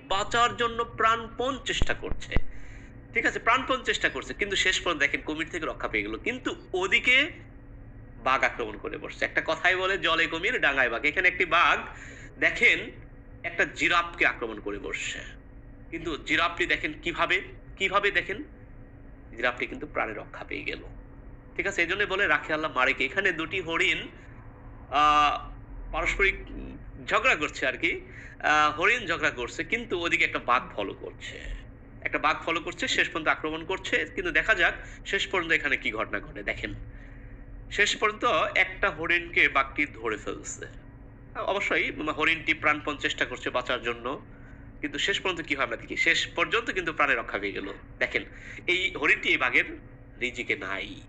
বাঁচার জন্য প্রাণপণ চেষ্টা করছে। ঠিক আছে? প্রাণপণ চেষ্টা করছে। কিন্তু শেষ পর্যন্ত দেখেন কুমির থেকে রক্ষা পেয়ে গেল। কিন্তু ওদিকে বাঘ আক্রমণ করে বসছে। একটা কথাই বলে জলে কুমির ডাঙায় বাঘ। এখানে একটি বাঘ দেখেন একটা জিরাফকে আক্রমণ করে বসছে। কিন্তু জিরাফটি দেখেন কিভাবে দেখেন জিরাফটি কিন্তু প্রাণে রক্ষা পেয়ে গেল। ঠিক আছে? এজন্যই বলে রাখে আল্লাহ মারে কে। এখানে ২ টি হরিণ আ পারস্পরিক ঝগড়া করছে আরকি। হরিণ ঝগড়া করছে কিন্তু ওদিকে একটা বাঘ ফলো করছে। একটা বাঘ ফলো করছে, শেষ পর্যন্ত আক্রমণ করছে। কিন্তু দেখা যাক শেষ পর্যন্ত এখানে কি ঘটনা ঘটে দেখেন। শেষ পর্যন্ত একটা হরিণকে বাঘটি ধরে ফেলছে। অবশ্যই হরিণটি প্রাণপণ চেষ্টা করছে বাঁচার জন্য। কিন্তু শেষ পর্যন্ত কি হয় আমরা দেখি। শেষ পর্যন্ত কিন্তু প্রাণে রক্ষা পেয়ে গেল। দেখেন, এই হরিণটি এই বাঘের রিজিকে নাই।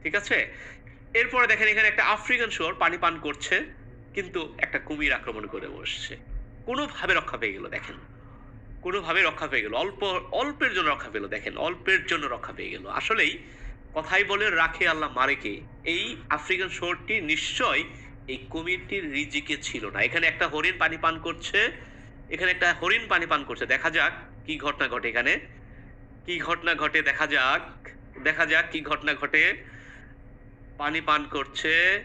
ঠিক আছে? এরপরে দেখেন এখানে একটা আফ্রিকান শুয়োর পানি পান করছে। কিন্তু একটা কুমির আক্রমণ করে বসছে। কোনভাবে রক্ষা পেয়ে গেল দেখেন। কোনভাবে রক্ষা পেয়ে গেল। অল্পের জন্য রক্ষা পেল দেখেন। অল্পের জন্য রক্ষা পেয়ে গেল। আসলেই কথাই বলে রাখে আল্লাহ মারে কে। এই আফ্রিকান শুয়োরটি নিশ্চয়ই এই কুমিরটির রিজিকে ছিল না। এখানে একটা হরিণ পানি পান করছে। এখানে একটা হরিণ পানি পান করছে। দেখা যাক কি ঘটনা ঘটে এখানে। কি ঘটনা ঘটে দেখা যাক। দেখা যাক কি ঘটনা ঘটে। পানি পান করছে,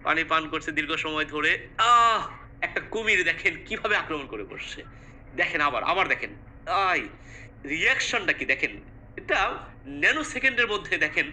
পানি পান করছে দীর্ঘ সময় ধরে। আহ! একটা কুমির দেখেন কিভাবে আক্রমণ করে বসছে। দেখেন আবার দেখেন। আই রিঅ্যাকশনটা কি দেখেন। এটা ন্যানো সেকেন্ডের মধ্যে দেখেন